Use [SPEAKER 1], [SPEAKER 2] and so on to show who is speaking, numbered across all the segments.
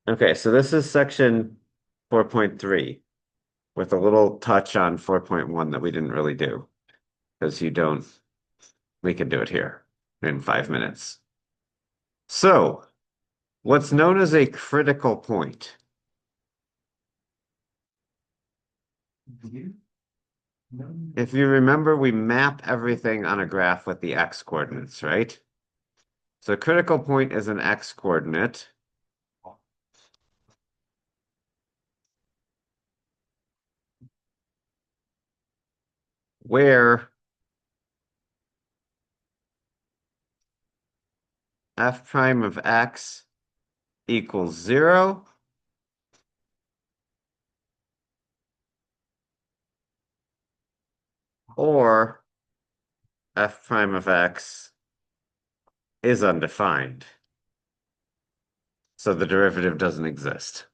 [SPEAKER 1] Okay, so this is section 4.3 with a little touch on 4.1 that we didn't really do because we can do it here in 5 minutes. So, what's known as a critical point? If you remember, we map everything on a graph with the x coordinates, right? So, a critical point is an x coordinate where f prime of x equals 0 or f prime of x is undefined. So the derivative doesn't exist.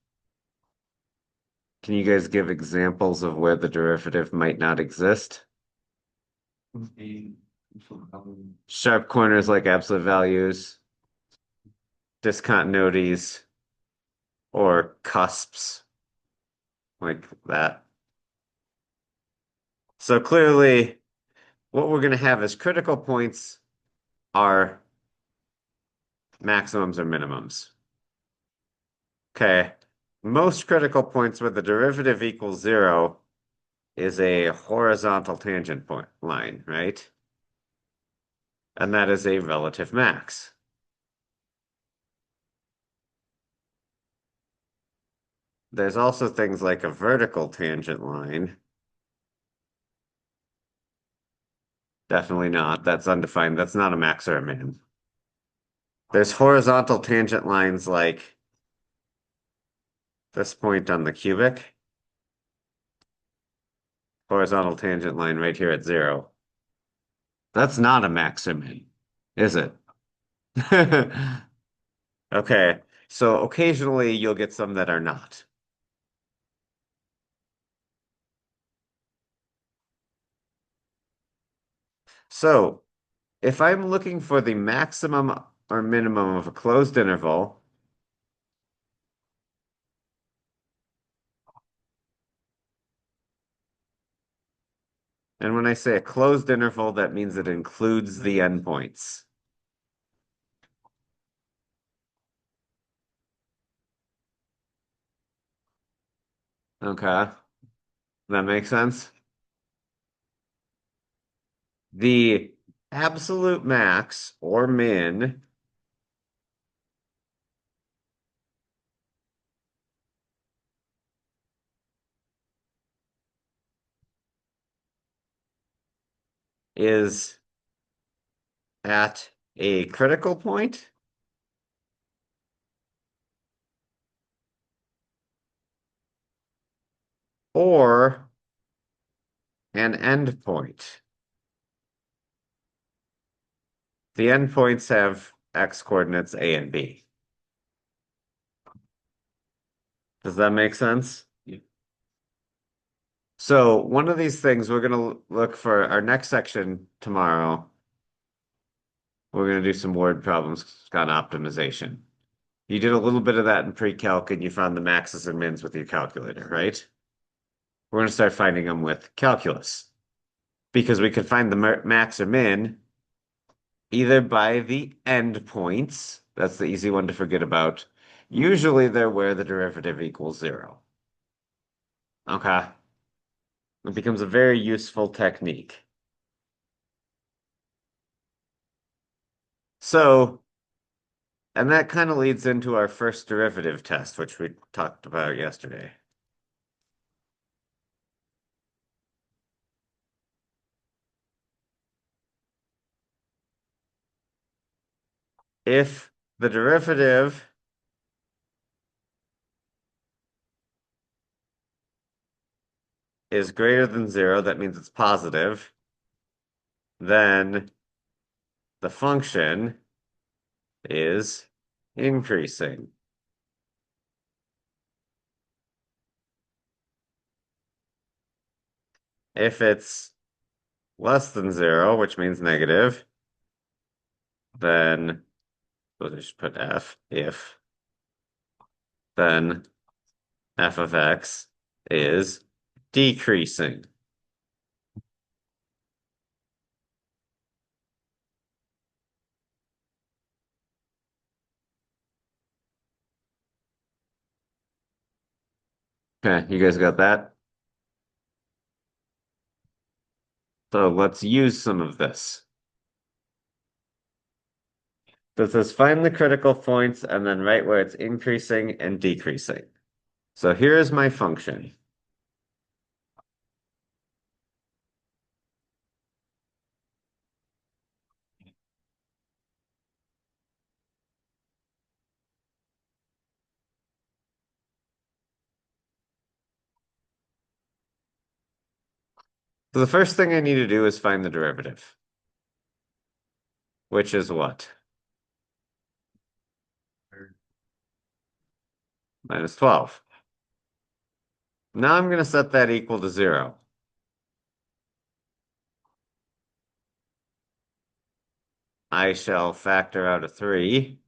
[SPEAKER 1] Can you guys give examples of where the derivative might not exist? Sharp corners like absolute values, discontinuities, or cusps like that. So clearly, what we're going to have as critical points are maximums or minimums. Okay. Most critical points where the derivative equals 0 is a horizontal tangent point line, right? And that is a relative max. There's also things like a vertical tangent line. Definitely not. That's undefined. That's not a max or a min. There's horizontal tangent lines like this point on the cubic. Horizontal tangent line right here at 0. That's not a max or min, is it? Okay, so occasionally you'll get some that are not. So if I'm looking for the maximum or minimum of a closed interval, and when I say a closed interval, that means it includes the endpoints. Okay, that makes sense. The absolute max or min is at a critical point or an endpoint. The endpoints have x coordinates A and B. Does that make sense? Yeah. So one of these things we're going to look for our next section tomorrow. We're going to do some word problems on optimization. You did a little bit of that in pre-calc and you found the maxes and mins with your calculator, right? We're going to start finding them with calculus because we can find the max or min either by the endpoints. That's the easy one to forget about. Usually they're where the derivative equals 0. Okay. It becomes a very useful technique. So, and that kind of leads into our first derivative test, which we talked about yesterday. If the derivative is greater than 0, that means it's positive, then the function is increasing. If it's less than 0, which means negative, then we'll just put f if then f of x is decreasing. Okay, you guys got that? So let's use some of this. So it says find the critical points and then write where it's increasing and decreasing. So here is my function. So the first thing I need to do is find the derivative, which is what? Minus 12. Now I'm going to set that equal to 0. I shall factor out a 3.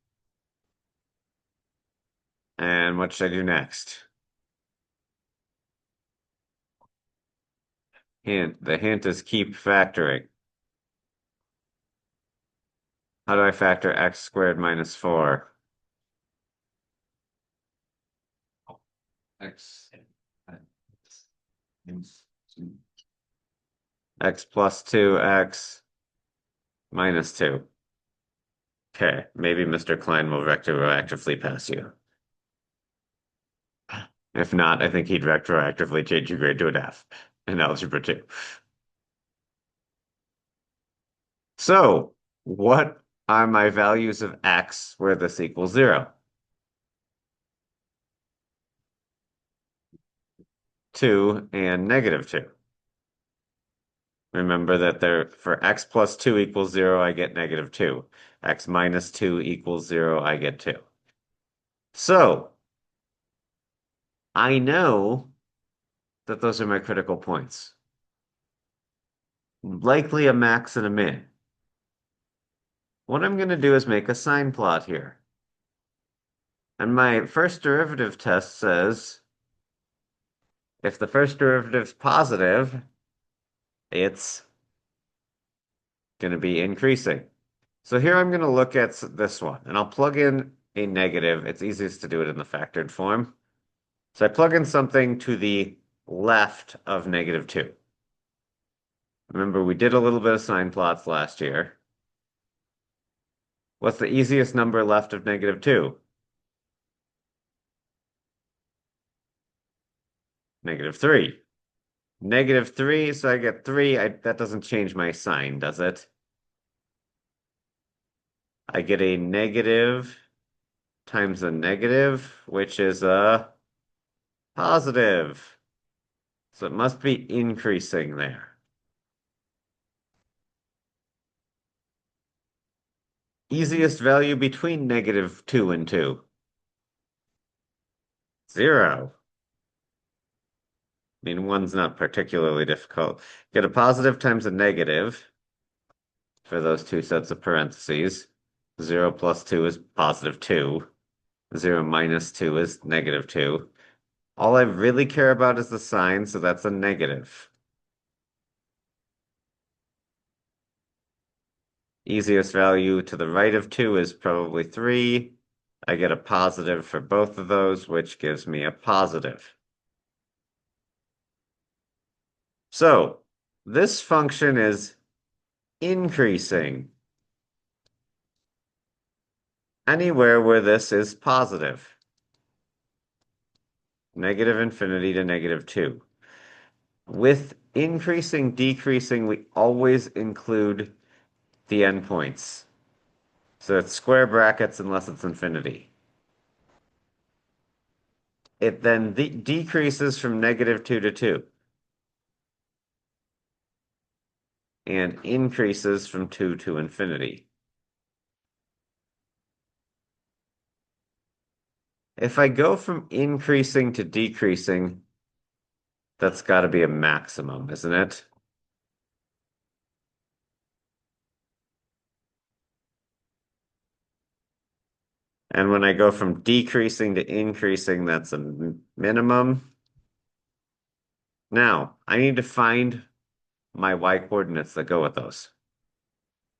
[SPEAKER 1] And what should I do next? Hint. The hint is keep factoring. How do I factor x squared minus 4? X. X plus 2, x minus 2. Okay, maybe Mr. Klein will retroactively pass you. If not, I think he'd retroactively change your grade to an F in Algebra 2. So, what are my values of x where this equals 0? 2 and negative 2. Remember that for x plus 2 equals 0, I get negative 2. X minus 2 equals 0, I get 2. So, I know that those are my critical points. Likely a max and a min. What I'm going to do is make a sign plot here. And my first derivative test says if the first derivative's positive, it's going to be increasing. So here I'm going to look at this one, and I'll plug in a negative. It's easiest to do it in the factored form. So I plug in something to the left of negative 2. Remember, we did a little bit of sign plots last year. What's the easiest number left of negative 2? Negative 3. Negative 3, so I get 3. That doesn't change my sign, does it? I get a negative times a negative, which is a positive. So it must be increasing there. Easiest value between negative 2 and 2. 0. I mean, 1's not particularly difficult. Get a positive times a negative for those two sets of parentheses. 0 plus 2 is positive 2. 0 minus 2 is negative 2. All I really care about is the sign, so that's a negative. Easiest value to the right of 2 is probably 3. I get a positive for both of those, which gives me a positive. So this function is increasing anywhere where this is positive. Negative infinity to negative 2. With increasing, decreasing, we always include the endpoints. So it's square brackets unless it's infinity. It then decreases from negative 2 to 2. And increases from 2 to infinity. If I go from increasing to decreasing, that's got to be a maximum, isn't it? And when I go from decreasing to increasing, that's a minimum. Now, I need to find my y coordinates that go with those,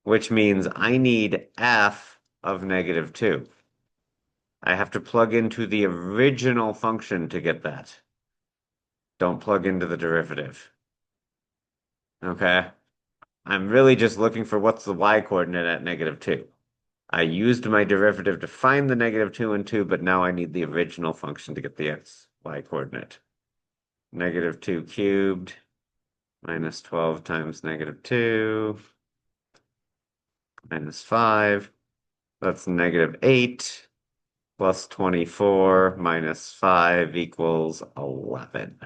[SPEAKER 1] which means I need f of -2. I have to plug into the original function to get that. Don't plug into the derivative. Okay? I'm really just looking for what's the y coordinate at -2. I used my derivative to find the -2 and 2, but now I need the original function to get the y coordinate. -2 cubed minus 12 times -2 minus 5. That's -8 plus 24 minus 5 equals 11.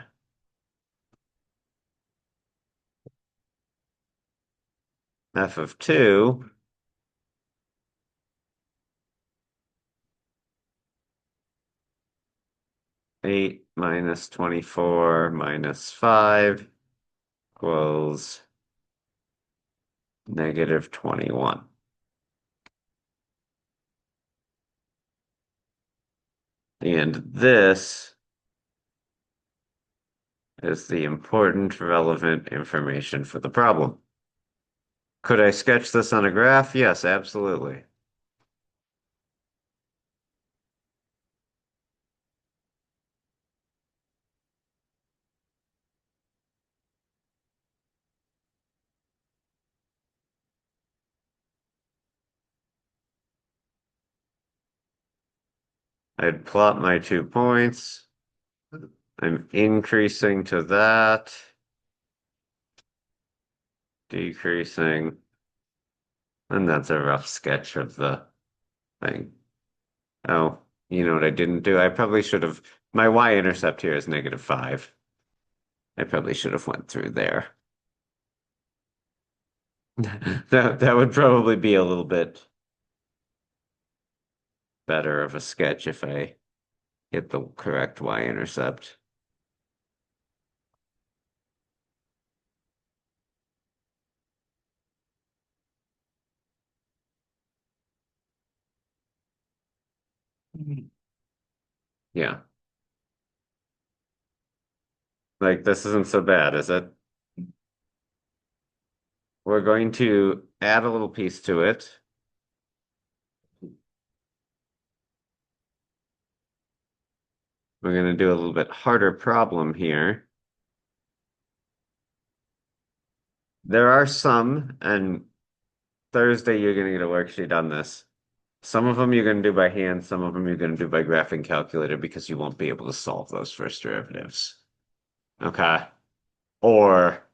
[SPEAKER 1] F of 2 8 minus 24 minus 5 equals -21. And this is the important, relevant information for the problem. Could I sketch this on a graph? Yes, absolutely. I'd plot my 2 points. I'm increasing to that, decreasing, and that's a rough sketch of the thing. Oh, you know what I didn't do? I probably should have, my y-intercept here is -5. I probably should have went through there. That would probably be a little bit better of a sketch if I hit the correct y-intercept. Yeah, like this isn't so bad, is it? We're going to add a little piece to it. We're going to do a little bit harder problem here. There are some, and Thursday you're going to get a worksheet on this. Some of them you're going to do by hand, some of them you're going to do by graphing calculator because you won't be able to solve those first derivatives. Okay. Or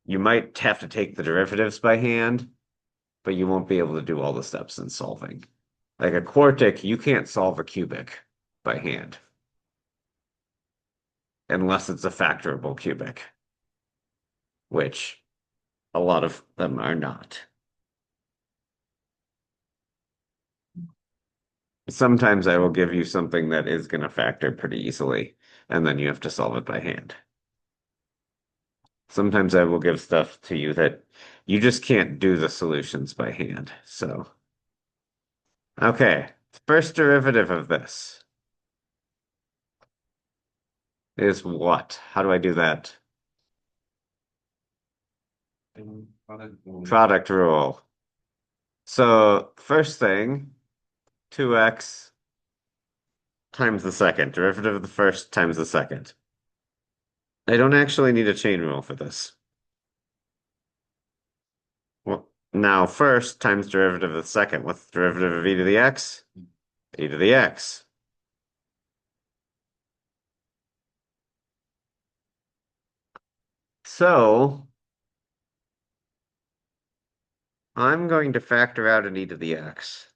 [SPEAKER 1] you might have to take the derivatives by hand, but you won't be able to do all the steps in solving. Like a quartic, you can't solve a cubic by hand unless it's a factorable cubic, which a lot of them are not. Sometimes I will give you something that is going to factor pretty easily, and then you have to solve it by hand. Sometimes I will give stuff to you that you just can't do the solutions by hand. So, okay, first derivative of this is what? How do I do that? Product rule. So, first thing, 2x times the second, derivative of the first times the second. I don't actually need a chain rule for this. Well, now first times derivative of the second. What's the derivative of e to the x? E to the x. So I'm going to factor out an e to the x.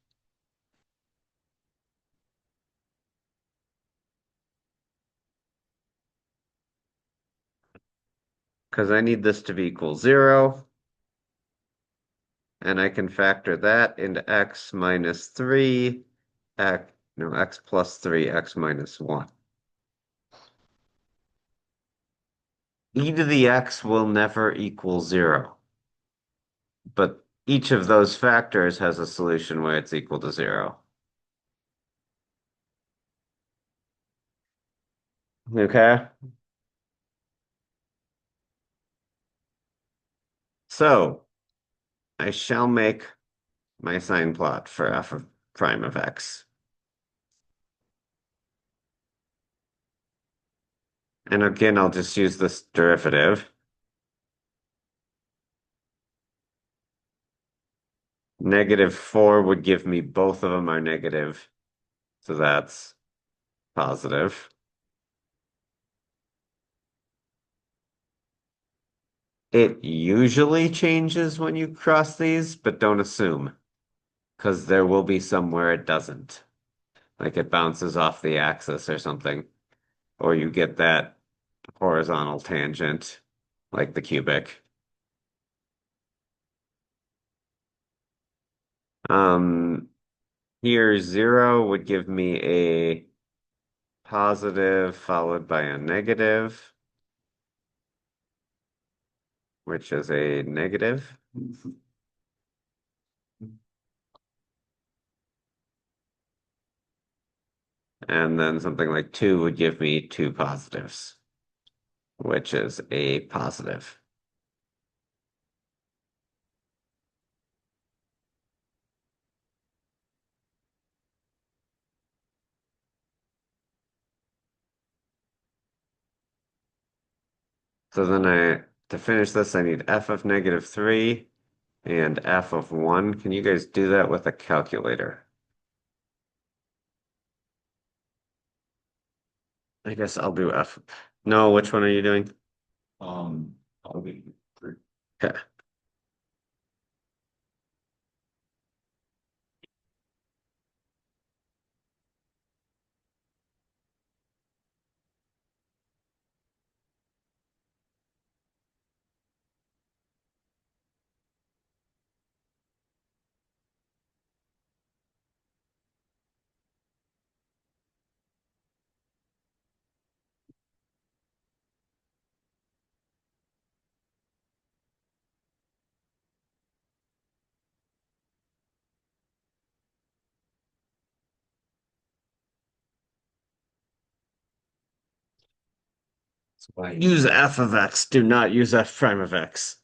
[SPEAKER 1] Because I need this to be equal 0. And I can factor that into x minus 3, x, no, x plus 3, x minus 1. E to the x will never equal 0. But each of those factors has a solution where it's equal to 0. Okay. So I shall make my sign plot for f of prime of x. And again, I'll just use this derivative. -4 would give me both of them are negative. So that's positive. It usually changes when you cross these, but don't assume, because there will be somewhere it doesn't. Like it bounces off the axis or something, or you get that horizontal tangent, like the cubic. Um, Here 0 would give me a positive followed by a negative, which is a negative. And then something like 2 would give me two positives, which is a positive. So then to finish this, I need f of -3 and f of 1. Can you guys do that with a calculator? I guess I'll do f. No, which one are you doing? I'll be. Okay. Use f of x. Do not use f prime of x.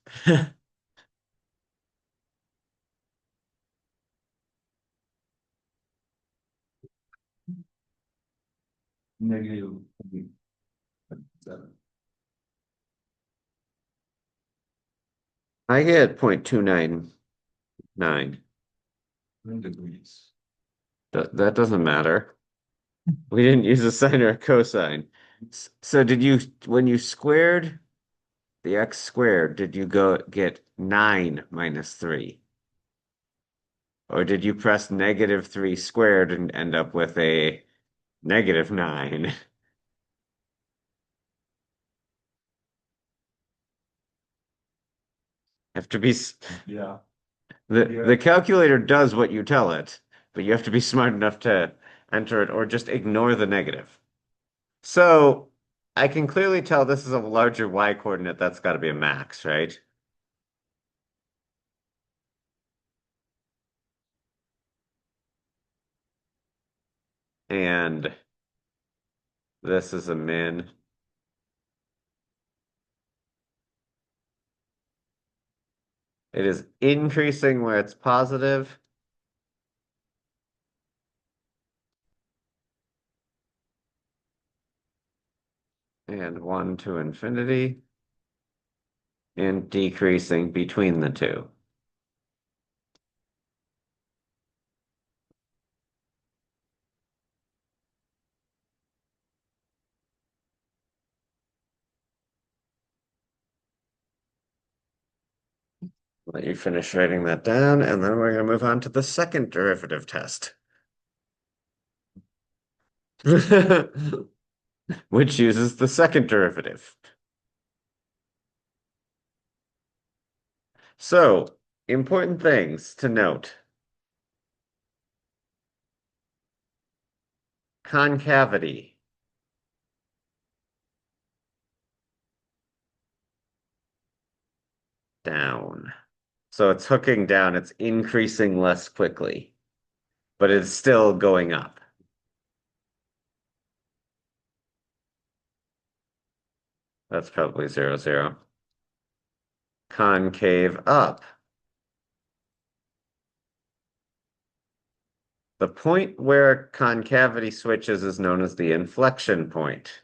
[SPEAKER 1] I get 0.299. That doesn't matter. We didn't use a sine or a cosine. So did you, when you squared the x squared, did you go get 9 minus 3? Or did you press -3 squared and end up with a -9? Have to be
[SPEAKER 2] Yeah.
[SPEAKER 1] the calculator does what you tell it, but you have to be smart enough to enter it or just ignore the negative. So I can clearly tell this is a larger y coordinate. That's got to be a max, right? And this is a min. It is increasing where it's positive, and 1 to infinity, and decreasing between the two. Let you finish writing that down, and then we're going to move on to the second derivative test, which uses the second derivative. So, important things to note. Concavity. Down. So it's hooking down, it's increasing less quickly, but it's still going up. That's probably 0, 0. Concave up. The point where concavity switches is known as the inflection point.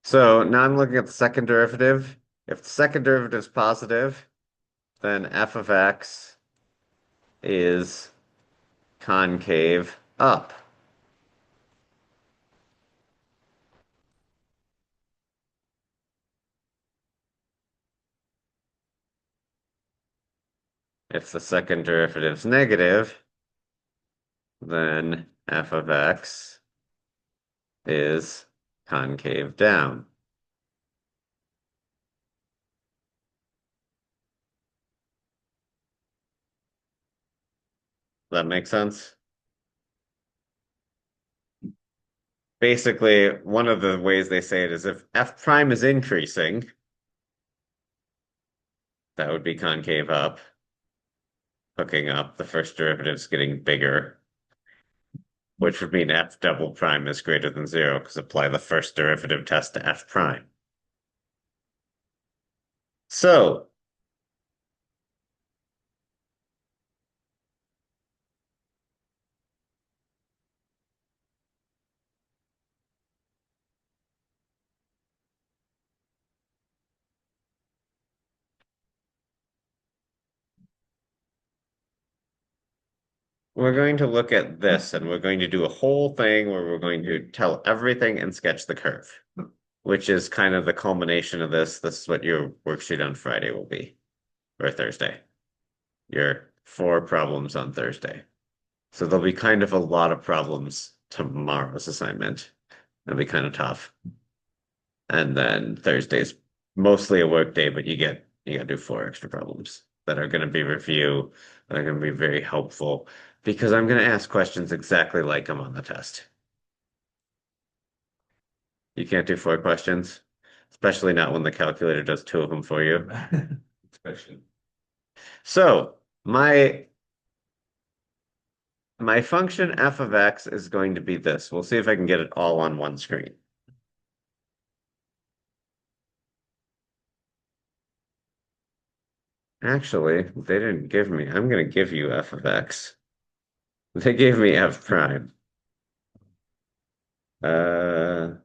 [SPEAKER 1] So now I'm looking at the second derivative. If the second derivative is positive, then f of x is concave up. If the second derivative is negative, then f of x is concave down. That makes sense? Basically, one of the ways they say it is if f prime is increasing, that would be concave up, hooking up. The first derivative's getting bigger, which would mean f double prime is greater than 0 because apply the first derivative test to f prime. So we're going to look at this and we're going to do a whole thing where we're going to tell everything and sketch the curve, which is kind of the culmination of this. This is what your worksheet on Friday will be, or Thursday. Your 4 problems on Thursday. So there'll be kind of a lot of problems tomorrow's assignment. It'll be kind of tough. And then Thursday's mostly a work day, but you gotta do 4 extra problems that are gonna be review, that are gonna be very helpful because I'm gonna ask questions exactly like them on the test. You can't do 4 questions, especially not when the calculator does 2 of them for you. Especially. So my function f of x is going to be this. We'll see if I can get it all on one screen. Actually, they didn't give me. I'm going to give you f of x. They gave me f prime. Uh,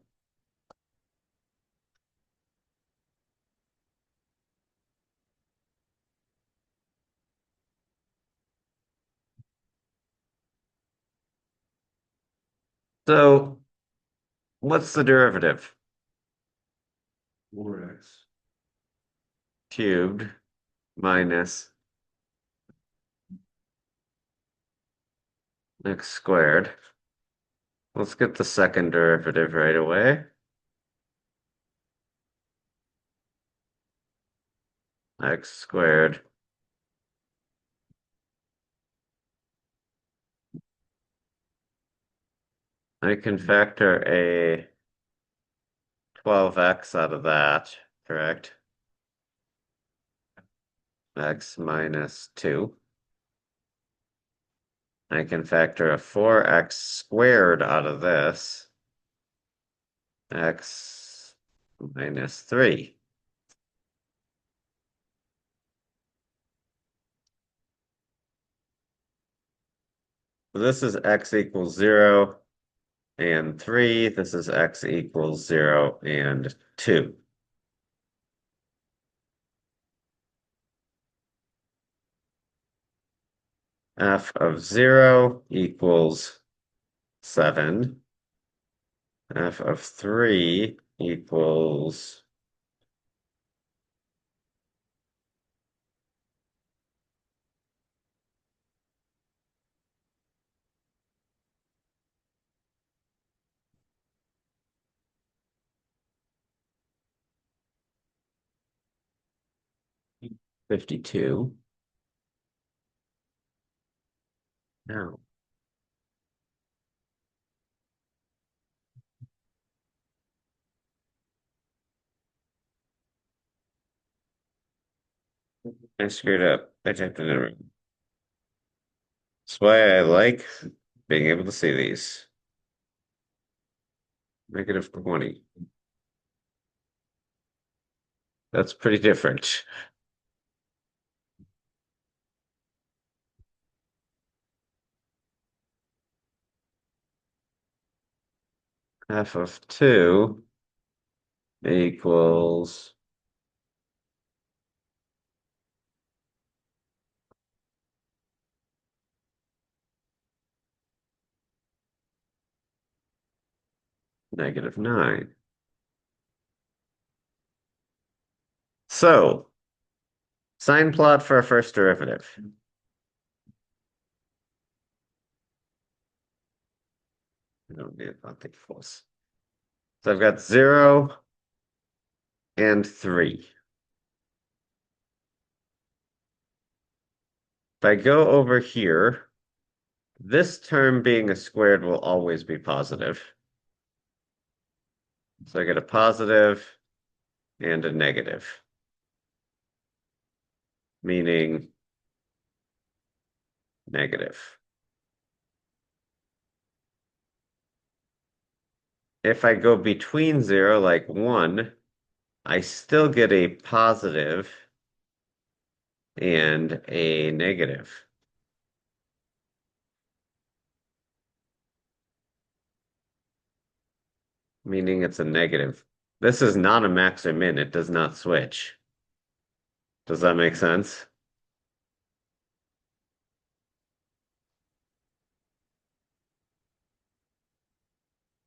[SPEAKER 1] so what's the derivative? 4x cubed minus x squared. Let's get the second derivative right away. X squared. I can factor a 12x out of that, correct? X minus 2. I can factor a 4x squared out of this. X minus 3. This is x equals 0 and 3. This is x equals 0 and 2. F of 0 equals 7. F of 3 equals 52. No. I screwed up. I typed it in wrong. That's why I like being able to see these. -20. That's pretty different. F of 2 equals -9. So, sign plot for a first derivative. I don't need not think force. So I've got 0 and 3. If I go over here, this term being a squared will always be positive. So I get a positive and a negative, meaning negative. If I go between 0, like 1, I still get a positive and a negative, meaning it's a negative. This is not a max or min. It does not switch. Does that make sense?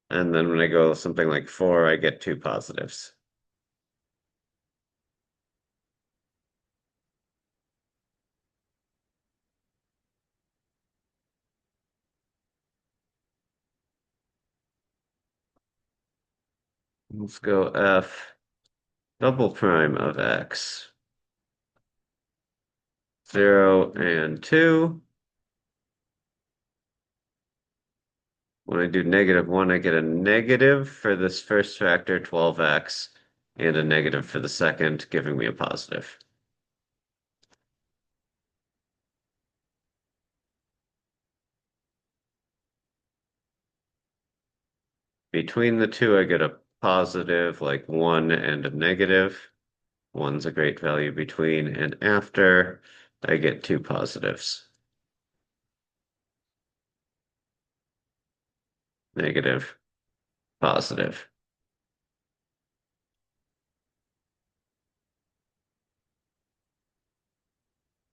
[SPEAKER 1] And then when I go something like 4, I get two positives. Let's go F double prime of X. 0 and 2. When I do -1, I get a negative for this first factor, 12x, and a negative for the second, giving me a positive. Between the two, I get a positive, like 1 and a negative. 1's a great value between, and after, I get two positives. Negative, positive.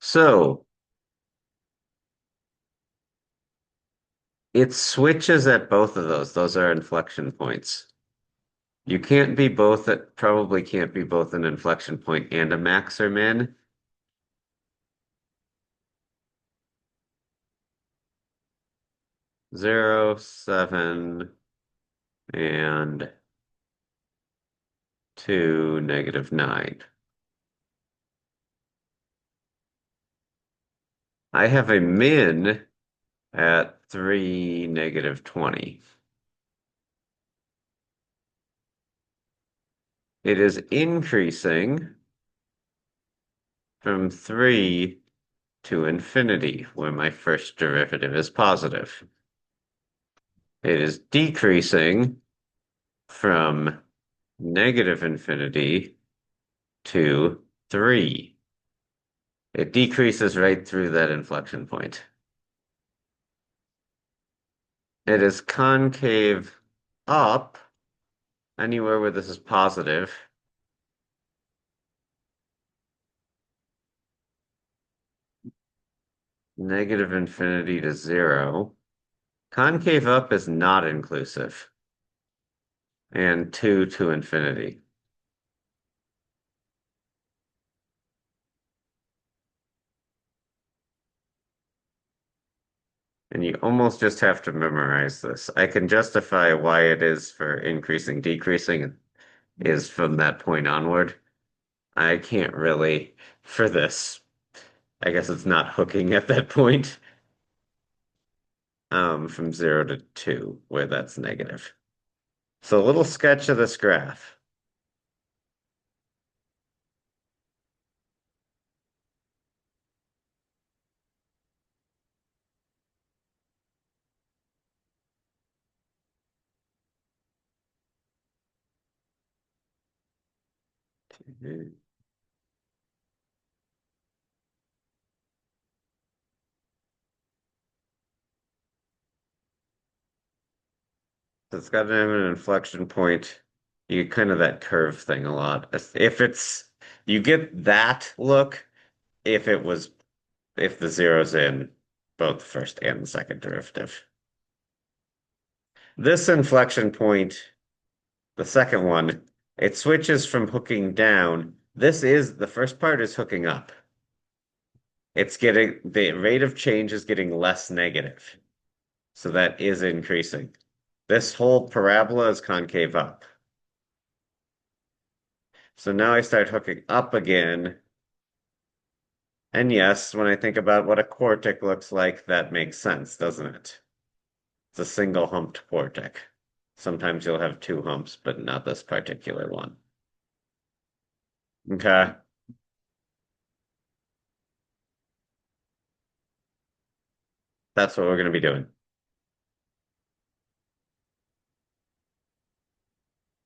[SPEAKER 1] So it switches at both of those. Those are inflection points. You can't be both at, probably can't be both an inflection point and a max or min. 0, 7, and 2, -9. I have a min at 3, -20. It is increasing from 3 to infinity, where my first derivative is positive. It is decreasing from -infinity to 3. It decreases right through that inflection point. It is concave up anywhere where this is positive. -infinity to 0. Concave up is not inclusive. And 2 to infinity. And you almost just have to memorize this. I can justify why it is for increasing, decreasing is from that point onward. I can't really for this. I guess it's not hooking at that point. From 0 to 2, where that's negative. So a little sketch of this graph. So it's got to have an inflection point. You get kind of that curve thing a lot. If it's, you get that look if it was, if the zero's in both the first and the second derivative. This inflection point, the second one, it switches from hooking down. This is, the first part is hooking up. It's getting, the rate of change is getting less negative. So that is increasing. This whole parabola is concave up. So now I start hooking up again. And yes, when I think about what a quartic looks like, that makes sense, doesn't it? It's a single humped quartic. Sometimes you'll have two humps, but not this particular one. Okay, that's what we're going to be doing.